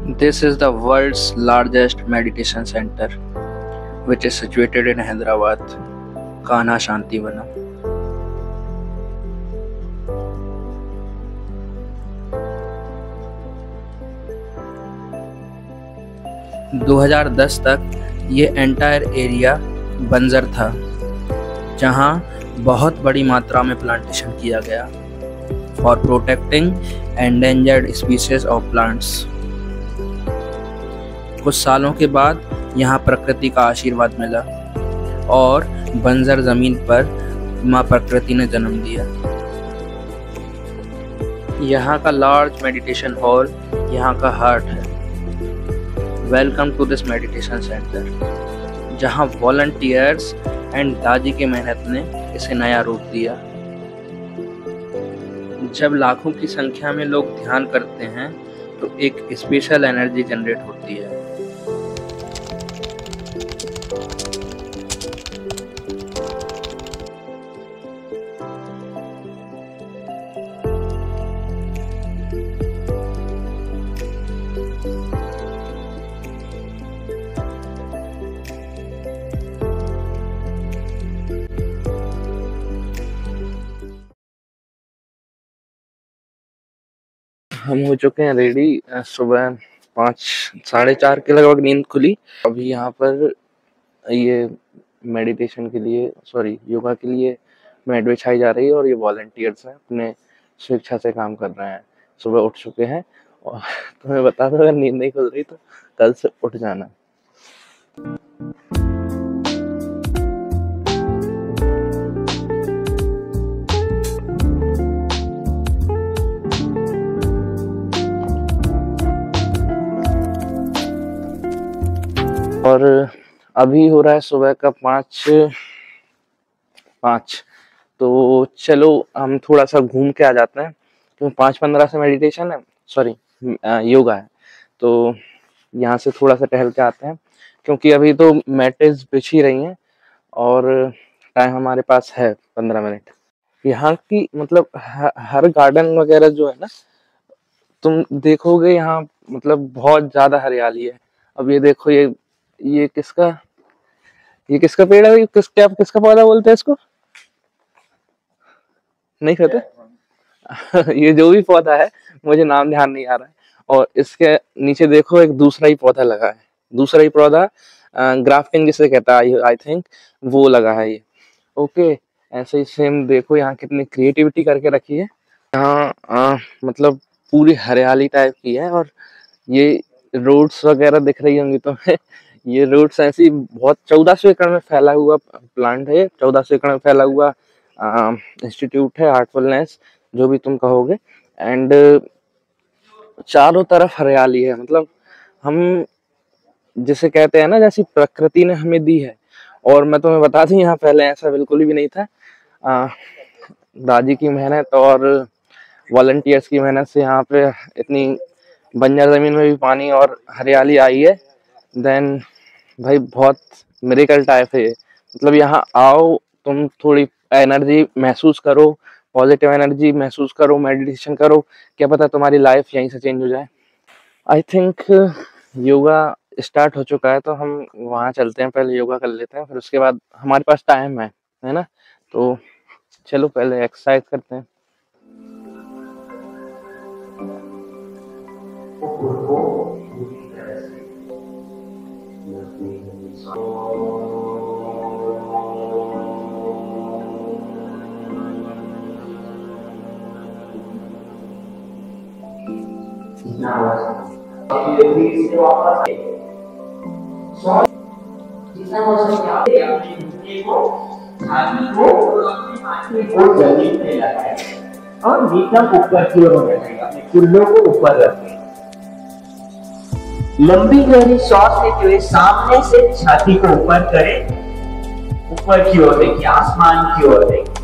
This is the world's largest meditation center, which is situated in Hyderabad, Kanha Shantivanam. - 2010 तक ये entire area बंजर था, जहां बहुत बड़ी मात्रा में प्लांटेशन किया गया for protecting endangered species of plants. कुछ सालों के बाद यहाँ प्रकृति का आशीर्वाद मिला और बंजर जमीन पर माँ प्रकृति ने जन्म दिया। यहाँ का लार्ज मेडिटेशन हॉल यहाँ का हार्ट है। Welcome to this meditation centre, जहाँ वॉलंटियर्स एंड दादी की मेहनत ने इसे नया रूप दिया। जब लाखों की संख्या में लोग ध्यान करते हैं तो एक स्पेशल एनर्जी जनरेट होती है। हम हो चुके हैं रेडी। सुबह 5-4:30 के लगभग नींद खुली। अभी यहाँ पर ये मेडिटेशन के लिए योगा के लिए मैट बिछाई जा रही है और ये वॉलंटियर्स हैं, अपने स्वेच्छा से काम कर रहे हैं। सुबह उठ चुके हैं और तुम्हें बता दो, अगर नींद नहीं खुल रही तो कल से उठ जाना। और अभी हो रहा है सुबह का 5:05। तो चलो हम थोड़ा सा घूम के आ जाते हैं, क्योंकि 5:15 से मेडिटेशन है, योगा है। तो यहाँ से थोड़ा सा टहल के आते हैं, क्योंकि अभी तो मैटेज बिछ ही रही हैं और टाइम हमारे पास है 15 मिनट। यहाँ की मतलब हर गार्डन वगैरह जो है ना, तुम देखोगे यहाँ मतलब बहुत ज्यादा हरियाली है। अब ये देखो, ये किसका पेड़ है? किसका पौधा बोलते हैं इसको? नहीं कहते? ये जो भी पौधा है, मुझे नाम ध्यान नहीं आ रहा है। और इसके नीचे देखो, एक दूसरा ही पौधा लगा है। दूसरा ही पौधा ग्राफ्टिंग जिसे कहता है, आई थिंक वो लगा है ये। ओके, ऐसे ही सेम देखो यहाँ कितनी क्रिएटिविटी करके रखी है। यहाँ मतलब पूरी हरियाली टाइप की है। और ये रोड्स वगैरह दिख रही होंगी तुम्हें। ये रोड्स ऐसी बहुत 1400 एकड़ में फैला हुआ प्लांट है। 1400 एकड़ में फैला हुआ इंस्टीट्यूट है, आर्टफुलनेस जो भी तुम कहोगे। एंड चारों तरफ हरियाली है। मतलब हम जिसे कहते हैं ना, जैसी प्रकृति ने हमें दी है। और मैं तुम्हें बता दूं, यहाँ पहले ऐसा बिल्कुल भी नहीं था। दादी की मेहनत और वॉलंटियर्स की मेहनत से यहाँ पे इतनी बंजर जमीन में भी पानी और हरियाली आई है। देन भाई बहुत मिरेकल टाइप है ये। मतलब यहाँ आओ, तुम थोड़ी एनर्जी महसूस करो, पॉजिटिव एनर्जी महसूस करो, मेडिटेशन करो, क्या पता तुम्हारी लाइफ यहीं से चेंज हो जाए। आई थिंक योगा स्टार्ट हो चुका है, तो हम वहाँ चलते हैं, पहले योगा कर लेते हैं, फिर उसके बाद हमारे पास टाइम है ना। तो चलो पहले एक्सरसाइज करते हैं। और नीतम ऊपर की ओर होना चाहिए। अपने कुल्लों को ऊपर रखें। लंबी गहरी सांस लेते हुए सामने से छाती को ऊपर करें, ऊपर की ओर देखिए, आसमान की ओर देखिए।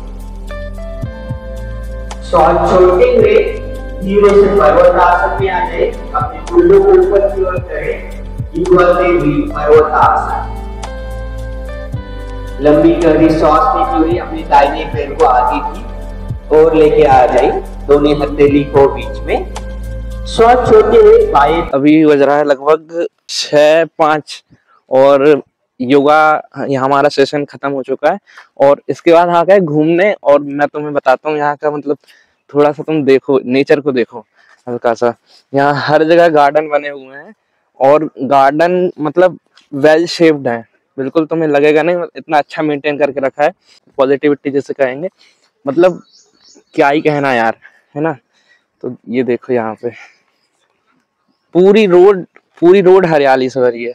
सांस छोड़ते हुए धीरे से पर्वतासन में आ जाए। अपने कुल्लों को ऊपर की ओर करें, पर्वतासन। लंबी गहरी सांस लेते हुए अपने दाहिने पैर को आगे की और लेके आ जाए, दोनों हथेली को बीच में। स्वच्छ होते हुए पाए। अभी बज रहा है लगभग 6:05 और योगा यहाँ हमारा सेशन खत्म हो चुका है और इसके बाद आ गए घूमने। और मैं तुम्हें बताता हूँ यहाँ का मतलब थोड़ा सा तुम देखो, नेचर को देखो हल्का सा। यहाँ हर जगह गार्डन बने हुए हैं और गार्डन मतलब वेल शेप्ड है, बिल्कुल तुम्हें लगेगा नहीं इतना अच्छा मेंटेन करके रखा है। पॉजिटिविटी जैसे कहेंगे, मतलब क्या ही कहना यार, है ना। तो ये देखो यहाँ पे पूरी रोड हरियाली से भरी है।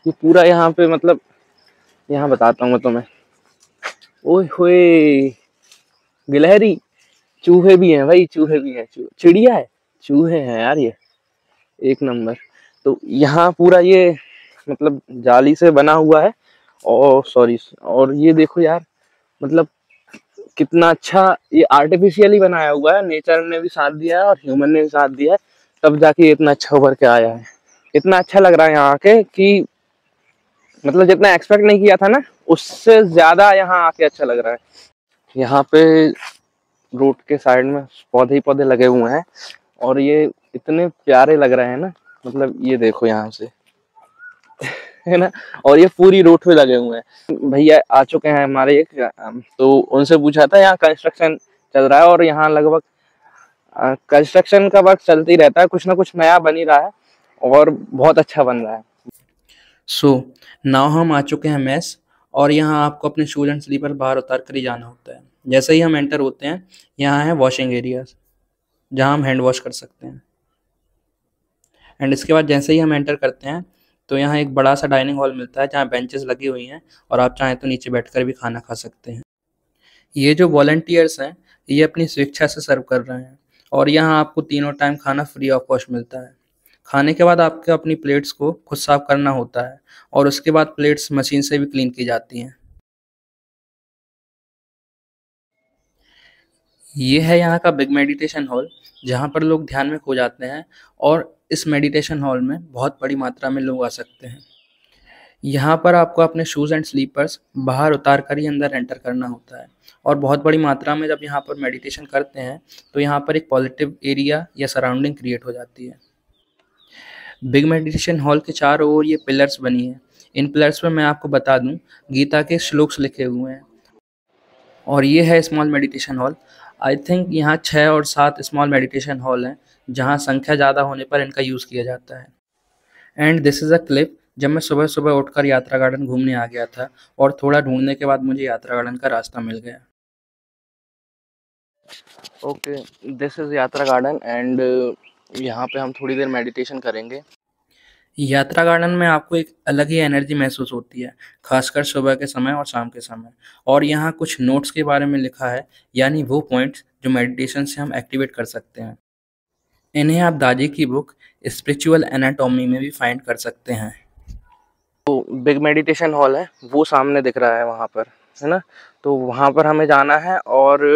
ये पूरा यहाँ पे मतलब यहाँ बताता हूँ मैं तुम्हें। ओए होए, गिलहरी, चूहे भी हैं भाई, चूहे भी हैं, चिड़िया है, चूहे हैं यार, ये एक नंबर। तो यहाँ पूरा ये मतलब जाली से बना हुआ है और सॉरी, और ये देखो यार मतलब कितना अच्छा ये आर्टिफिशियली बनाया हुआ है। नेचर ने भी साथ दिया है और ह्यूमन ने भी साथ दिया है, तब जाके इतना अच्छा उभर के आया है। इतना अच्छा लग रहा है यहाँ आके कि मतलब जितना एक्सपेक्ट नहीं किया था ना, उससे ज्यादा यहाँ आके अच्छा लग रहा है। यहाँ पे रोड के साइड में पौधे ही पौधे लगे हुए हैं और ये इतने प्यारे लग रहे हैं ना, मतलब ये देखो यहाँ से है ना। और ये पूरी रोड पे लगे हुए हैं। भैया आ चुके हैं हमारे एक, तो उनसे पूछा था यहाँ कंस्ट्रक्शन चल रहा है और यहाँ लगभग कंस्ट्रक्शन का वर्क चलते ही रहता है, कुछ ना कुछ नया बन ही रहा है और बहुत अच्छा बन रहा है। सो नाउ हम आ चुके हैं मेस और यहाँ आपको अपने शूज एंड स्लीपर बाहर उतार कर ही जाना होता है। जैसे ही हम एंटर होते हैं यहाँ है वॉशिंग एरियाज जहाँ हम हैंड वॉश कर सकते हैं। एंड इसके बाद जैसे ही हम एंटर करते हैं तो यहाँ एक बड़ा सा डाइनिंग हॉल मिलता है जहाँ बेंचेस लगी हुई हैं और आप चाहें तो नीचे बैठकर भी खाना खा सकते हैं। ये जो वॉलंटियर्स हैं ये अपनी स्वेच्छा से सर्व कर रहे हैं और यहाँ आपको तीनों टाइम खाना फ्री ऑफ कॉस्ट मिलता है। खाने के बाद आपको अपनी प्लेट्स को खुद साफ करना होता है और उसके बाद प्लेट्स मशीन से भी क्लीन की जाती हैं। ये है यहाँ का बिग मेडिटेशन हॉल जहाँ पर लोग ध्यान में खो जाते हैं और इस मेडिटेशन हॉल में बहुत बड़ी मात्रा में लोग आ सकते हैं। यहाँ पर आपको अपने शूज़ एंड स्लीपर्स बाहर उतार कर ही अंदर एंटर करना होता है और बहुत बड़ी मात्रा में जब यहाँ पर मेडिटेशन करते हैं तो यहाँ पर एक पॉजिटिव एरिया या सराउंडिंग क्रिएट हो जाती है। बिग मेडिटेशन हॉल के चारों ओर ये पिलर्स बनी है। इन पिलर्स पर मैं आपको बता दूं गीता के श्लोक्स लिखे हुए हैं। और ये है small meditation hall. I think यहाँ 6 और 7 स्मॉल मेडिटेशन हॉल हैं जहाँ संख्या ज़्यादा होने पर इनका यूज़ किया जाता है। And this is a clip जब मैं सुबह सुबह उठकर यात्रा गार्डन घूमने आ गया था और थोड़ा ढूंढने के बाद मुझे यात्रा गार्डन का रास्ता मिल गया। ओके, दिस इज़ यात्रा गार्डन एंड यहाँ पे हम थोड़ी देर मेडिटेशन करेंगे। यात्रा गार्डन में आपको एक अलग ही एनर्जी महसूस होती है, खासकर सुबह के समय और शाम के समय। और यहाँ कुछ नोट्स के बारे में लिखा है, यानी वो पॉइंट्स जो मेडिटेशन से हम एक्टिवेट कर सकते हैं। इन्हें आप दादी की बुक स्पिरिचुअल एनाटॉमी में भी फाइंड कर सकते हैं। तो बिग मेडिटेशन हॉल है वो सामने दिख रहा है वहाँ पर, है ना। तो वहाँ पर हमें जाना है और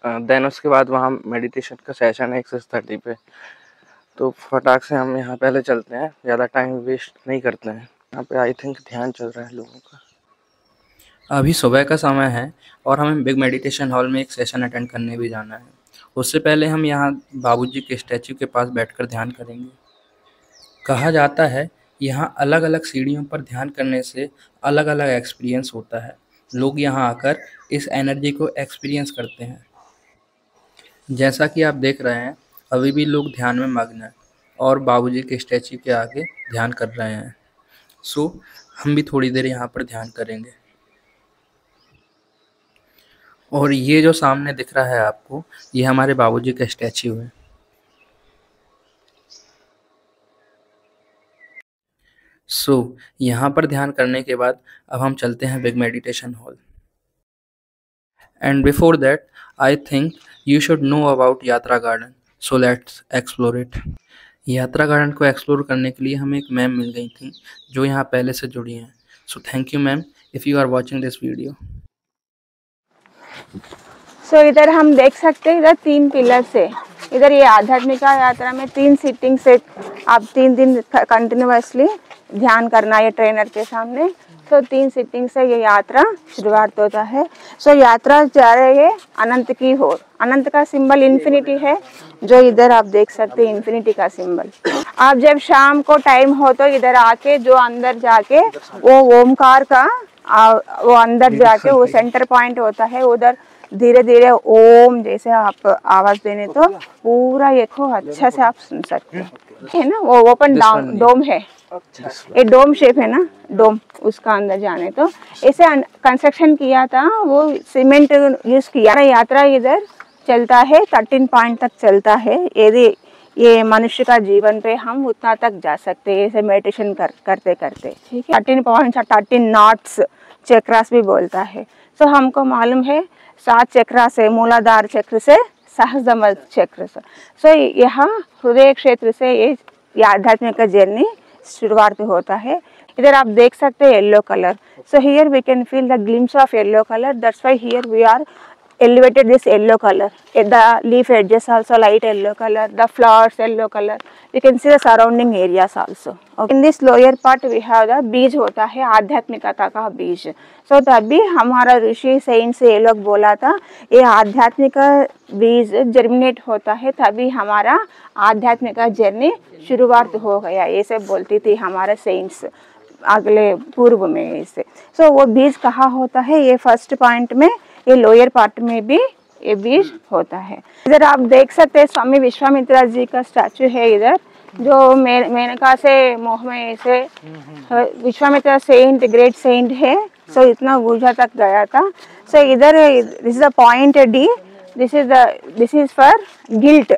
देन उसके बाद वहाँ मेडिटेशन का सेशन है 6:30 पे। तो फटाक से हम यहाँ पहले चलते हैं, ज़्यादा टाइम वेस्ट नहीं करते हैं। यहाँ पे आई थिंक ध्यान चल रहा है लोगों का। अभी सुबह का समय है और हमें बिग मेडिटेशन हॉल में एक सेशन अटेंड करने भी जाना है। उससे पहले हम यहाँ बाबूजी के स्टैचू के पास बैठकर ध्यान करेंगे। कहा जाता है यहाँ अलग अलग सीढ़ियों पर ध्यान करने से अलग अलग एक्सपीरियंस होता है। लोग यहाँ आकर इस एनर्जी को एक्सपीरियंस करते हैं। जैसा कि आप देख रहे हैं अभी भी लोग ध्यान में मग्न हैं और बाबूजी के स्टैचू के आगे ध्यान कर रहे हैं। सो हम भी थोड़ी देर यहाँ पर ध्यान करेंगे। और ये जो सामने दिख रहा है आपको, ये हमारे बाबूजी का स्टैचू है। सो यहाँ पर ध्यान करने के बाद अब हम चलते हैं big meditation hall. And before that I think you should know about Yatra garden, so let's explore it. Yatra garden को एक्सप्लोर करने के लिए हमें एक मैम मिल गई थी जो यहाँ पहले से जुड़ी हैं। So thank you ma'am if you are watching this video. So इधर हम देख सकते हैं, इधर 3 पिलर्स है। इधर ये आध्यात्मिका यात्रा में 3 सीटिंग से आप 3 दिन कंटिन्यूअसली ध्यान करना है ट्रेनर के सामने। सो 3 सिटिंग से ये यात्रा शुरुआत होता है। सो यात्रा जा रही है अनंत की ओर। अनंत का सिंबल इन्फिनिटी है, जो इधर आप देख सकते हैं इन्फिनिटी का सिंबल। आप जब शाम को टाइम हो तो इधर आके जो अंदर जाके वो ओमकार का वो अंदर जाके वो सेंटर पॉइंट होता है, उधर धीरे धीरे ओम जैसे आप आवाज देने तो पूरा देखो अच्छा से आप सुन सकते हैं, है ना। वो ओपन डोम है, ये डोम शेप है ना, डोम, उसका अंदर जाने तो ऐसे कंस्ट्रक्शन किया था, वो सीमेंट यूज किया। यात्रा इधर चलता है 13 पॉइंट तक चलता है। यदि ये मनुष्य का जीवन पे हम उतना तक जा सकते हैं ऐसे मेडिटेशन करते करते, ठीक है। 13 पॉइंट्स 13 नॉट्स चक्रास भी बोलता है। सो हमको मालूम है 7 चक्रा से, मूलाधार चक्र से सहस्त्रम चक्र से। सो यहाँ हृदय क्षेत्र से ये आध्यात्मिक जर्नी शुरुआत होता है। इधर आप देख सकते हैं yellow colour. So here we can feel the glimpse of yellow colour, that's why here we are elevated this yellow color. The leaf edges also light yellow color, the flowers yellow color. You can see the surrounding areas also. Okay. In this lower part we have the बीज होता है, आध्यात्मिकता का बीज। सो तभी हमारा ऋषि Saint से ये लोग बोला था ये आध्यात्मिक बीज जर्मिनेट होता है, तभी हमारा आध्यात्मिक जर्नी शुरुआत हो गया, ये सब बोलती थी हमारे सेंट्स अगले पूर्व में ऐसे। सो वो बीज कहाँ होता है, ये फर्स्ट पॉइंट में, ये लोअर पार्ट में भी ये बीज होता है। इधर आप देख सकते हैं स्वामी विश्वामित्रा जी का स्टैचू है इधर, जो मेनका से मोह में ऐसे विश्वामित्रा सेंट, ग्रेट सेंट है। सो इतना ऊर्जा तक गया था। सो इधर this is the point D, this is for guilt.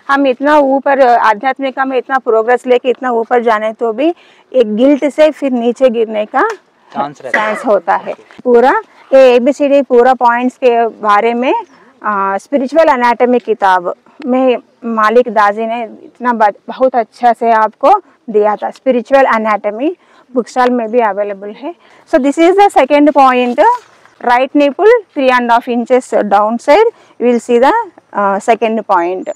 हम इतना ऊपर आध्यात्मिका में इतना प्रोग्रेस लेके इतना ऊपर जाने तो भी एक गिल्ट से फिर नीचे गिरने का चांस होता है। पूरा ये ABCD पूरा पॉइंट्स के बारे में स्पिरिचुअल एनाटॉमी किताब में मालिक दाजी ने इतना बहुत अच्छा से आपको दिया था। स्पिरिचुअल एनाटॉमी बुक स्टॉल में भी अवेलेबल है। So this is the second point, right nipple 3.5 inches down side, you will see the second point.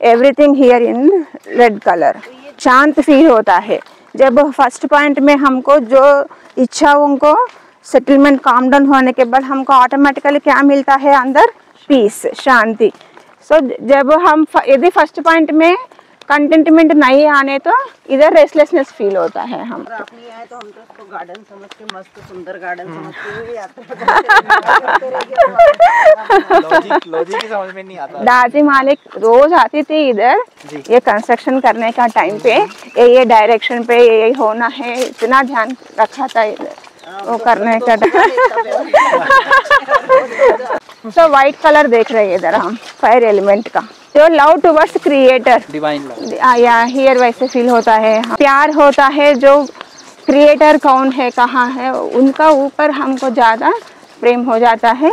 Everything here in red colour. शांत फील होता है जब फर्स्ट पॉइंट में हमको जो इच्छाओं को सेटलमेंट काम डाउन होने के बाद हमको ऑटोमेटिकली क्या मिलता है अंदर, पीस, शांति। सो जब हम यदि फर्स्ट पॉइंट में कंटेंटमेंट नहीं आने तो इधर रेस्टलेसनेस फील होता है। हम अपनी आए तो हम तो उसको गार्डन समझ के, मस्त सुंदर गार्डन समझ के लॉजिक ही समझ में नहीं आता। दादी मालिक रोज आती थी इधर ये कंस्ट्रक्शन करने का टाइम पे, ये डायरेक्शन पे ये होना है, इतना ध्यान रखा था इधर वो करने का। सो व्हाइट कलर देख रहे हैं इधर हम, फायर एलिमेंट का, जो love towards creator, divine love, या हियर वैसे फील होता है। प्यार होता है, जो क्रिएटर कौन है, कहाँ है, उनका ऊपर हमको ज्यादा प्रेम हो जाता है।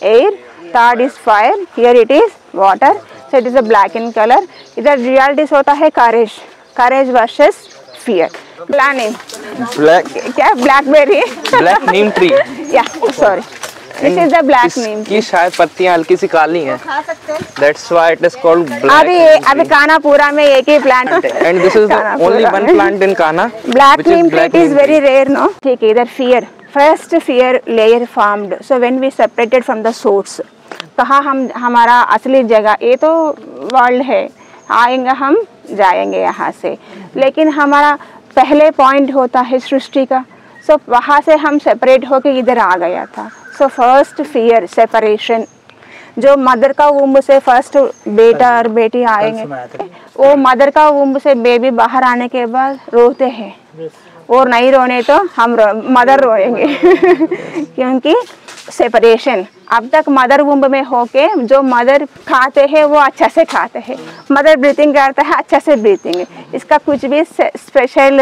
Air, third is fire, here it is water, so it is a black in colour. इधर रियलिटीज होता है courage, courage versus fear. Planning black, क्या ब्लैकबेरी, ब्लैक नीम ट्री, या sorry this is the black neem. की शायद पत्तियां हल्की सी काली हैं, खा सकते हैं। That's why it is called black. अभी कानापुरा में एक ही plant, and this is only one plant in Kana, black neem tree is very rare, no. ठीक है, इधर fear, first fear layer formed, so when we separated from the source, कहा हम हमारा असली जगह, ये तो वर्ल्ड है, आएंगे हम जाएंगे यहाँ से, लेकिन हमारा पहले पॉइंट होता है सृष्टि का। सो वहाँ से हम सेपरेट होके इधर आ गया था। सो फर्स्ट फियर सेपरेशन, जो मदर का वुम्ब से फर्स्ट बेटा और बेटी आएंगे, वो मदर का वुम्ब से बेबी बाहर आने के बाद रोते हैं, और नहीं रोने तो हम मदर रोएंगे क्योंकि सेपरेशन। अब तक मदर वुम्ब में होके जो मदर खाते हैं वो अच्छा से खाते हैं, मदर ब्रीथिंग करता है अच्छा से ब्रीथिंग, इसका कुछ भी स्पेशल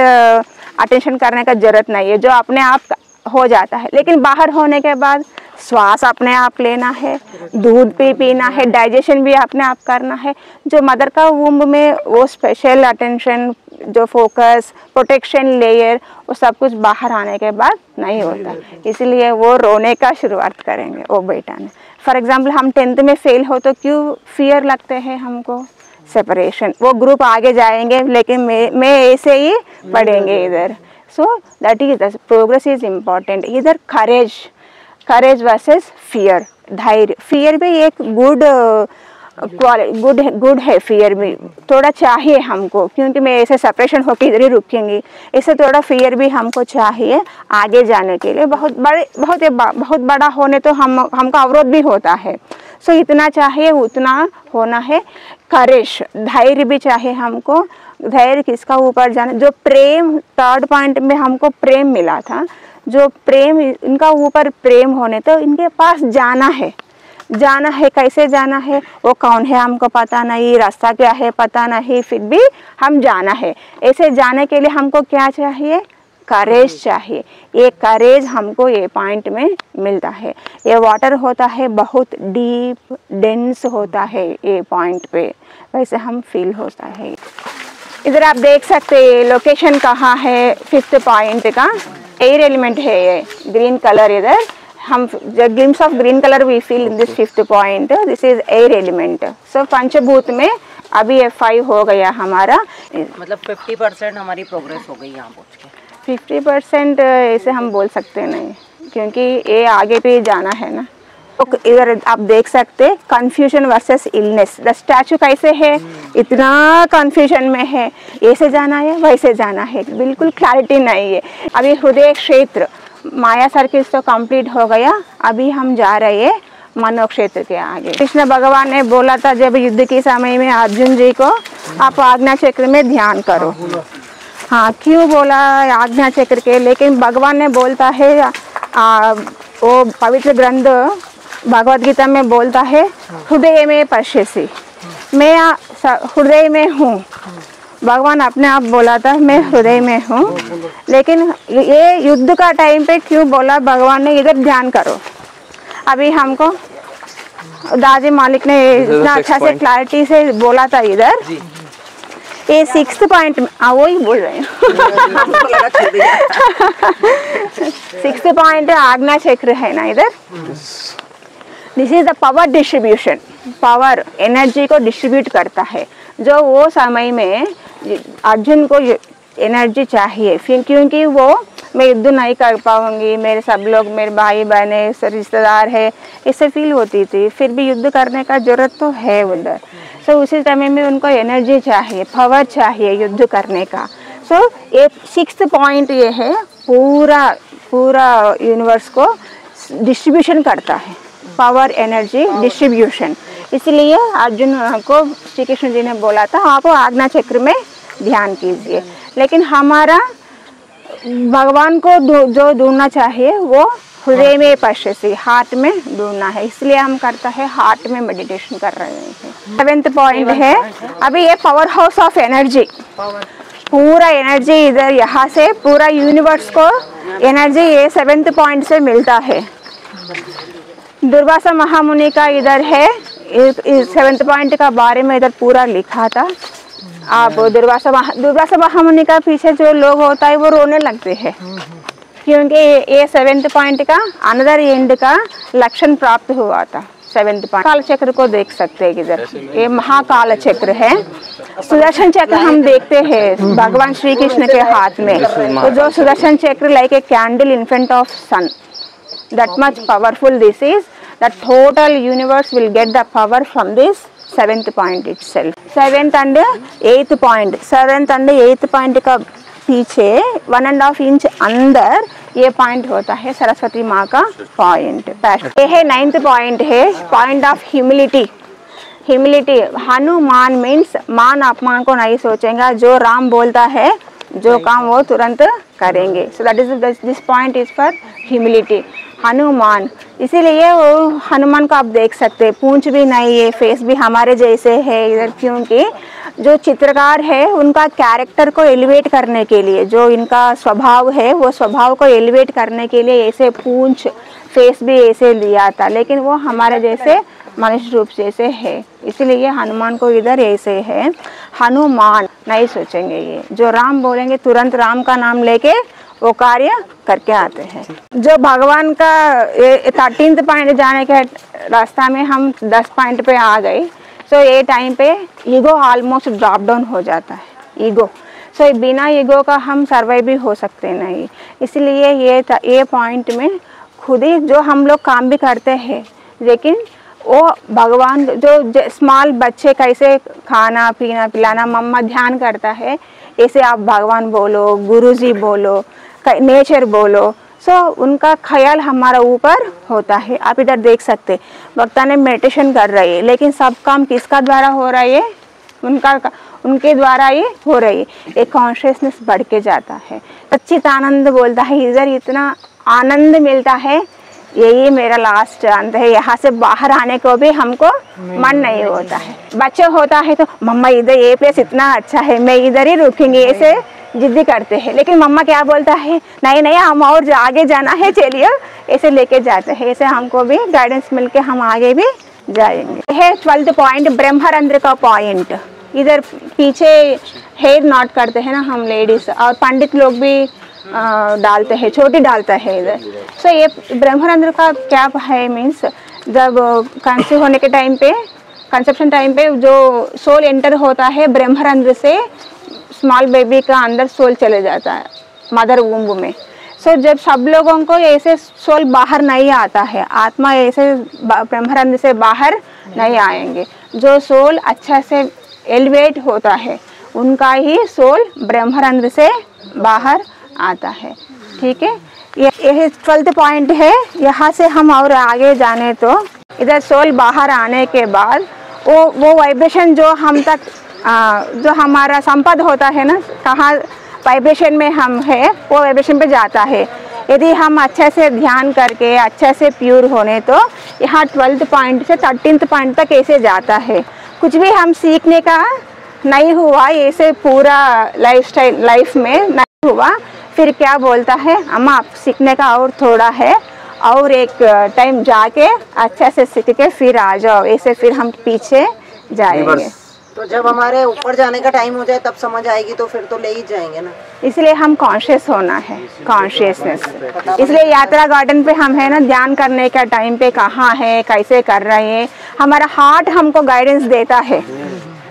अटेंशन करने का जरूरत नहीं है, जो अपने आप हो जाता है। लेकिन बाहर होने के बाद श्वास अपने आप लेना है, दूध भी पीना है, डाइजेशन भी अपने आप करना है। जो मदर का वुम्ब में वो स्पेशल अटेंशन, जो फोकस, प्रोटेक्शन लेयर, वो सब कुछ बाहर आने के बाद नहीं होता, इसलिए वो रोने का शुरुआत करेंगे वो बेटा ने। फॉर एग्जाम्पल हम 10th में फेल हो तो क्यों फियर लगते हैं हमको, सेपरेशन। वो ग्रुप आगे जाएंगे लेकिन मैं ऐसे ही पढ़ेंगे इधर, So that is the progress is important. इधर courage वर्सेस fear, धैर्य. fear भी एक गुड है. फियर भी थोड़ा चाहिए हमको, क्योंकि मैं ऐसे सेपरेशन होकर इधर ही रुकेंगी. इससे थोड़ा फियर भी हमको चाहिए आगे जाने के लिए. बहुत बड़ा होने तो हमका अवरोध भी होता है. सो इतना चाहिए उतना होना है. करेज, धैर्य भी चाहिए हमको. धैर्य किसका ऊपर जाना, जो प्रेम, थर्ड पॉइंट में हमको प्रेम मिला था, जो प्रेम, इनका ऊपर प्रेम होने तो इनके पास जाना है. कैसे जाना है, वो कौन है हमको पता नहीं, रास्ता क्या है पता नहीं, फिर भी हम जाना है. ऐसे जाने के लिए हमको क्या चाहिए, करेज चाहिए. ये करेज हमको ये पॉइंट में मिलता है. ये वाटर होता है बहुत डीप डेंस होता है ये पॉइंट पे, वैसे हम फील होता है. इधर आप देख सकते हैं लोकेशन कहाँ है. 5th पॉइंट का एयर एलिमेंट है ये ग्रीन कलर. इधर हम glimpse of green colour we feel in this 5th point. This is air element. So पंचभूत में अभी ये 5 हो गया हमारा. मतलब 50% हमारी प्रोग्रेस हो गई यहाँ पहुँच के. 50% ऐसे हम बोल सकते नहीं, क्योंकि ये आगे पे जाना है ना. तो इधर आप देख सकते confusion versus illness. The statue कैसे है, इतना कंफ्यूजन में है, ऐसे जाना है वैसे जाना है, बिल्कुल क्लैरिटी नहीं है. अभी हृदय क्षेत्र माया सर्किल तो कंप्लीट हो गया. अभी हम जा रहे हैं मनो क्षेत्र के आगे. कृष्ण भगवान ने बोला था जब युद्ध के समय में अर्जुन जी को, आप आज्ञा चक्र में ध्यान करो. हाँ, क्यों बोला आज्ञा चक्र के, लेकिन भगवान ने बोलता है वो पवित्र ग्रंथ भगवद गीता में बोलता है हृदय में पश्यसि, मैं हृदय में हूँ. भगवान अपने आप बोला था मैं हृदय में हूँ. लेकिन ये युद्ध का टाइम पे क्यों बोला भगवान ने, इधर ध्यान करो. अभी हमको दादी मालिक ने इतना अच्छा से क्लैरिटी से बोला था. इधर ये 6th पॉइंट में वही बोल रहे हैं. 6th पॉइंट आज्ञा चक्र है ना इधर. This is the power distribution. Power energy को डिस्ट्रीब्यूट करता है. जो वो समय में अर्जुन को एनर्जी चाहिए, फिर क्योंकि वो मैं युद्ध नहीं कर पाऊंगी, मेरे सब लोग मेरे भाई बहने रिश्तेदार है, इससे फील होती थी. फिर भी युद्ध करने का जरूरत तो है उधर. सो उसी समय में उनको एनर्जी चाहिए, पावर चाहिए युद्ध करने का. सो ये 6th पॉइंट ये है, पूरा यूनिवर्स को डिस्ट्रीब्यूशन करता है, पावर एनर्जी डिस्ट्रीब्यूशन. इसलिए अर्जुन को श्री कृष्ण जी ने बोला था आप आज्ञा चक्र में ध्यान कीजिए. लेकिन हमारा भगवान को जो ढूंढना चाहिए वो हृदय में पश्यसि, हार्ट में ढूंढना है. इसलिए हम करता है हार्ट में मेडिटेशन कर रहे हैं. 7th पॉइंट है अभी ये पावर हाउस ऑफ एनर्जी. पूरा एनर्जी इधर यहाँ से पूरा यूनिवर्स को एनर्जी ये 7th पॉइंट से मिलता है. दुर्वासा महामुनि का इधर है 7th पॉइंट का बारे में इधर पूरा लिखा था. आप दुर्वासा महामुनि का पीछे जो लोग होता है वो रोने लगते हैं, क्योंकि ये 7th पॉइंट का अनदर एंड का लक्षण प्राप्त हुआ था. 7th पॉइंट काल चक्र को देख सकते हैं इधर, ये महाकाल चक्र है. सुदर्शन चक्र हम देखते हैं भगवान श्री कृष्ण के हाथ में. तो जो Sudarshan Chakra like a candle in front of sun, that much powerful this is. The total universe will get the power from this 7th point itself. 7th and 8th point. 7th and 8th point का पीछे 1.5 inch अंदर ये point होता है सरस्वती माँ का point. ये है 9th पॉइंट है point of humility. Humility Hanuman means मान अपमान को नहीं सोचेगा. जो राम बोलता है जो काम वो तुरंत करेंगे. So that is this point is for humility. Hanuman, इसीलिए वो हनुमान को आप देख सकते हैं, पूंछ भी नहीं है, फेस भी हमारे जैसे है इधर, क्योंकि जो चित्रकार है उनका कैरेक्टर को एलिवेट करने के लिए, जो इनका स्वभाव है वो स्वभाव को एलिवेट करने के लिए ऐसे पूंछ फेस भी ऐसे लिया था. लेकिन वो हमारे जैसे मनुष्य रूप जैसे है, इसीलिए हनुमान को इधर ऐसे है. हनुमान नहीं सोचेंगे, ये जो राम बोलेंगे तुरंत राम का नाम लेके वो कार्य करके आते हैं. जो भगवान का 13th पॉइंट जाने के रास्ता में हम 10 पॉइंट पे आ गए. सो ये टाइम पे ईगो ऑलमोस्ट ड्रॉप डाउन हो जाता है. ईगो सो बिना ईगो का हम सर्वाइव भी हो सकते नहीं। इसलिए ये पॉइंट में खुद ही जो हम लोग काम भी करते हैं, लेकिन वो भगवान जो स्मॉल बच्चे कैसे खाना पीना पिलाना मम्मा ध्यान करता है, ऐसे आप भगवान बोलो, गुरुजी बोलो, नेचर बोलो, सो उनका ख्याल हमारा ऊपर होता है। आप इधर देख सकते वक्ता ने मेडिटेशन कर रही है, लेकिन सब काम किसका द्वारा हो रहा है? उनके द्वारा ये हो रही है। एक कॉन्शियसनेस बढ़ के जाता है। सच्चित आनंद बोलता है, इधर इतना आनंद मिलता है, यही मेरा लास्ट अंत है। यहाँ से बाहर आने को भी हमको मन नहीं होता है। बच्चे होता है तो मम्मा इधर ये प्लेस इतना अच्छा है, मैं इधर ही रुकेंगे, ऐसे जिद्दी करते हैं। लेकिन मम्मा क्या बोलता है, नहीं नहीं हम और आगे जाना है, चलिए, ऐसे लेके जाते हैं। ऐसे हमको भी गाइडेंस मिलके हम आगे भी जाएंगे। है 12th पॉइंट, ब्रह्मरंध्र का पॉइंट। इधर पीछे हेयर नॉट करते हैं ना हम लेडीज, और पंडित लोग भी डालते हैं, छोटी डालता है इधर। सो ये ब्रह्मरंध्र का क्या है, मीन्स जब कंसीव होने के टाइम पे, कंसेप्शन टाइम पे जो सोल एंटर होता है ब्रह्मरंध्र से, स्मॉल बेबी का अंदर सोल चले जाता है मदर वूम्ब में। सो जब सब लोगों को ऐसे सोल बाहर नहीं आता है, आत्मा ऐसे ब्रह्मरंध्र से बाहर नहीं आएंगे। जो सोल अच्छा से एलिवेट होता है उनका ही सोल ब्रह्मरंध्र से बाहर आता है। ठीक है, यही 12th पॉइंट है। यहाँ से हम और आगे जाने तो इधर सोल बाहर आने के बाद वो वाइब्रेशन जो हम तक जो हमारा संपद होता है ना, कहाँ वाइब्रेशन में हम है, वो वाइब्रेशन पे जाता है। यदि हम अच्छे से ध्यान करके अच्छे से प्योर होने तो यहाँ 12th पॉइंट से 13th पॉइंट तक ऐसे जाता है। कुछ भी हम सीखने का नहीं हुआ, ऐसे पूरा लाइफ में नहीं हुआ, फिर क्या बोलता है, अम्मा आप सीखने का और थोड़ा है, और एक टाइम जाके अच्छा से सीख के फिर आ जाओ, ऐसे फिर हम पीछे जाएंगे। तो जब हमारे ऊपर जाने का टाइम हो जाए तब समझ आएगी, तो फिर तो ले ही जाएंगे ना। इसलिए हम कॉन्शियस होना है, कॉन्शियसनेस। इसलिए यात्रा गार्डन पे हम है ना, ध्यान करने का टाइम पे कहाँ है, कैसे कर रहे हैं, हमारा हार्ट हमको गाइडेंस देता है।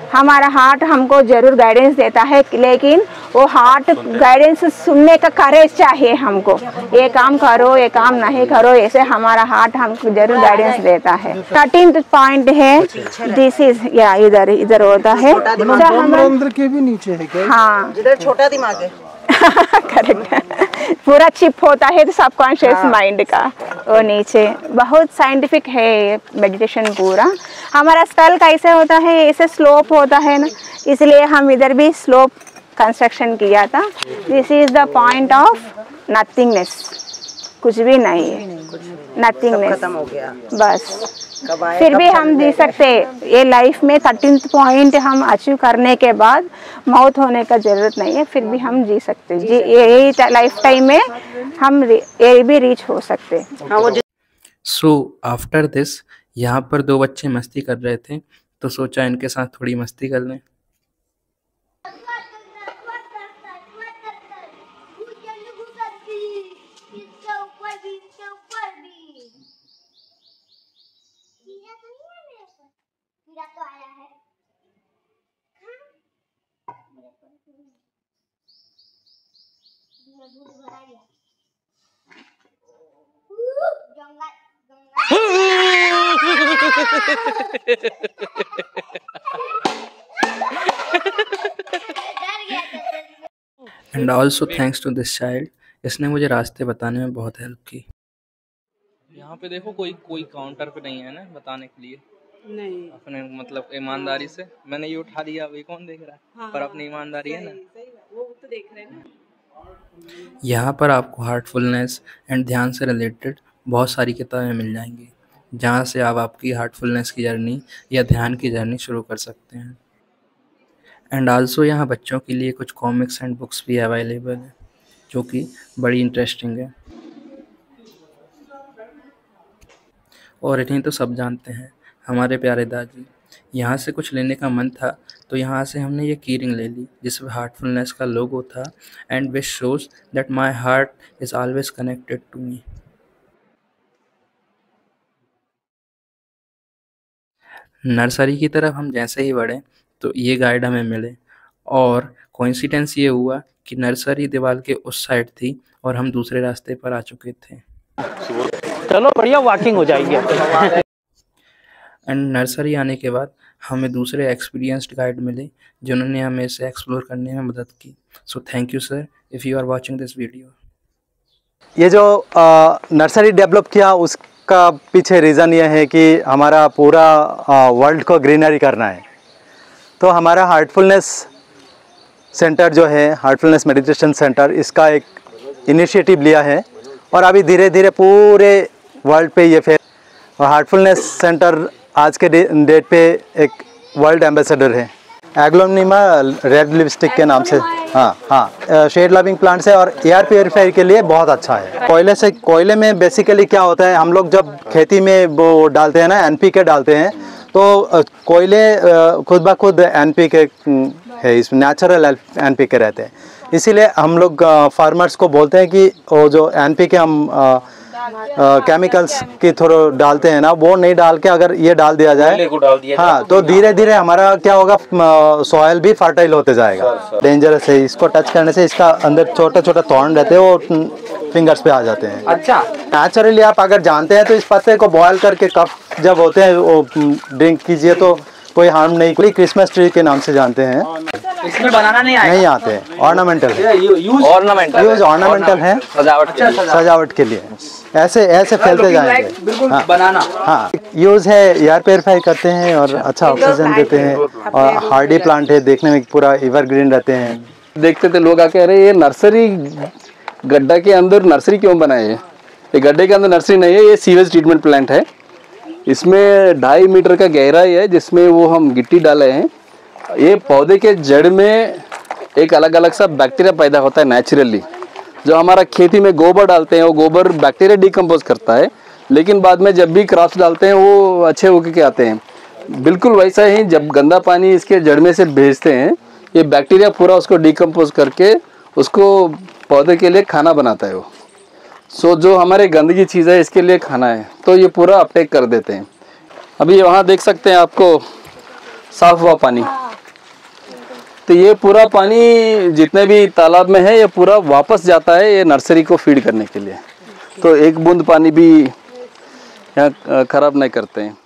हमारा हार्ट हमको जरूर गाइडेंस देता है, लेकिन वो हार्ट गाइडेंस सुनने का करेज चाहिए हमको। ये काम करो, ये काम नहीं करो, ऐसे हमारा हार्ट हमको जरूर गाइडेंस देता है। 13th पॉइंट है, दिस इज या इधर होता है ब्रह्मरंध्र के भी नीचे है क्या? हाँ, जिधर छोटा दिमाग है। करेक्ट, पूरा चिप होता है तो सबकॉन्शियस माइंड का वो नीचे। बहुत साइंटिफिक है ये मेडिटेशन पूरा। हमारा स्पेल कैसे होता है, ऐसे स्लोप होता है ना, इसलिए हम इधर भी स्लोप कंस्ट्रक्शन किया था। This is the point of nothingness, कुछ भी नहीं है, नथिंगनेस खत्म हो गया बस। कब आए, फिर कब भी हम जी सकते, ये लाइफ में 13th पॉइंट हम अचीव करने के बाद मौत होने का जरूरत नहीं है, फिर भी हम जी सकते जी, यही लाइफ टाइम में हम ये भी रीच हो सकते। हाँ, वो सो आफ्टर दिस यहाँ पर दो बच्चे मस्ती कर रहे थे, तो सोचा इनके साथ थोड़ी मस्ती कर लें। And also thanks to this child, इसने मुझे रास्ते बताने में बहुत हेल्प की। यहाँ पे देखो कोई काउंटर पे नहीं है ना बताने के लिए, नहीं, अपने मतलब ईमानदारी से मैंने ये उठा लिया, अभी कौन देख रहा है? हाँ, पर अपनी ईमानदारी है ना, वो तो देख रहे हैं ना। यहाँ पर आपको हार्टफुलनेस एंड ध्यान से रिलेटेड बहुत सारी किताबें मिल जाएंगी, जहाँ से आप आपकी हार्टफुलनेस की जर्नी या ध्यान की जर्नी शुरू कर सकते हैं। एंड आल्सो यहाँ बच्चों के लिए कुछ कॉमिक्स एंड बुक्स भी अवेलेबल है, जो कि बड़ी इंटरेस्टिंग है। और इन्हें तो सब जानते हैं, हमारे प्यारे दादी। यहाँ से कुछ लेने का मन था, तो यहाँ से हमने ये की रिंग ले ली, जिसमें हार्टफुलनेस का लोगो था, and which shows that my heart is always connected to me. Nursery की तरफ हम जैसे ही बढ़े तो ये गाइड हमें मिले, और कोइंसिडेंस ये हुआ कि नर्सरी दीवार के उस साइड थी और हम दूसरे रास्ते पर आ चुके थे। चलो बढ़िया वॉकिंग हो जाएगी। एंड नर्सरी आने के बाद हमें दूसरे एक्सपीरियंस्ड गाइड मिले जिन्होंने हमें इसे एक्सप्लोर करने में मदद की। So thank you sir if you are watching this video. ये जो नर्सरी डेवलप किया उसका पीछे रीज़न ये है कि हमारा पूरा वर्ल्ड को ग्रीनरी करना है। तो हमारा हार्टफुलनेस सेंटर जो है, हार्टफुलनेस मेडिटेशन सेंटर, इसका एक इनिशिएटिव लिया है और अभी धीरे धीरे पूरे वर्ल्ड पे ये फैल। हार्टफुलनेस सेंटर आज के डेट पे एक वर्ल्ड एम्बेसडर है। एग्लोनिमा रेड लिपस्टिक के नाम से। हाँ, शेड लविंग प्लांट्स है और एयर प्योरीफायर के लिए बहुत अच्छा है। कोयले में बेसिकली क्या होता है, हम लोग जब खेती में वो डालते हैं ना, NPK डालते हैं, तो कोयले खुद ब खुद NPK है, इसमें नेचुरल NPK रहते हैं। इसीलिए हम लोग फार्मर्स को बोलते हैं कि वो जो NPK हम केमिकल्स की थोड़ा डालते हैं ना, वो नहीं डाल के अगर ये डाल दिया जाए, हाँ, तो धीरे धीरे हमारा क्या होगा, सॉइल भी फर्टाइल होते जाएगा। डेंजरस है, इसको टच करने से इसका अंदर छोटा छोटा थॉर्न रहते हैं, वो फिंगर्स पे आ जाते हैं। अच्छा, नेचुरली आप अगर जानते हैं तो इस पत्ते को बॉयल करके कप जब होते हैं वो ड्रिंक कीजिए तो कोई हार्म नहीं। कोई क्रिसमस ट्री के नाम से जानते हैं। इसमें बनाना नहीं आते, ऑर्नामेंटल ऑर्नामेंटल है, सजावट के लिए। ऐसे फैलते जाएंगे। बिल्कुल बनाना। हाँ, यूज है, एयर प्योरीफाई करते हैं और अच्छा ऑक्सीजन देते हैं और हार्डी प्लांट है, देखने में पूरा एवरग्रीन रहते हैं। देखते थे लोग आके, अरे ये नर्सरी गड्ढा के अंदर नर्सरी क्यों बनाए है? ये गड्ढे के अंदर नर्सरी नहीं है, ये सीवेज ट्रीटमेंट प्लांट है। इसमें 2.5 मीटर का गहराई है जिसमें वो हम गिट्टी डाले हैं। ये पौधे के जड़ में एक अलग अलग सा बैक्टीरिया पैदा होता है नेचुरली। जो हमारा खेती में गोबर डालते हैं, वो गोबर बैक्टीरिया डिकम्पोज करता है, लेकिन बाद में जब भी क्रॉप्स डालते हैं वो अच्छे होके के आते हैं। बिल्कुल वैसा ही जब गंदा पानी इसके जड़ में से भेजते हैं, ये बैक्टीरिया पूरा उसको डिकम्पोज करके उसको पौधे के लिए खाना बनाता है वो। सो जो हमारे गंदगी चीज़ है इसके लिए खाना है, तो ये पूरा अपटेक कर देते हैं। अभी वहाँ देख सकते हैं आपको साफ हुआ पानी, तो ये पूरा पानी जितने भी तालाब में है ये पूरा वापस जाता है ये नर्सरी को फीड करने के लिए। तो एक बूंद पानी भी यहाँ खराब नहीं करते हैं।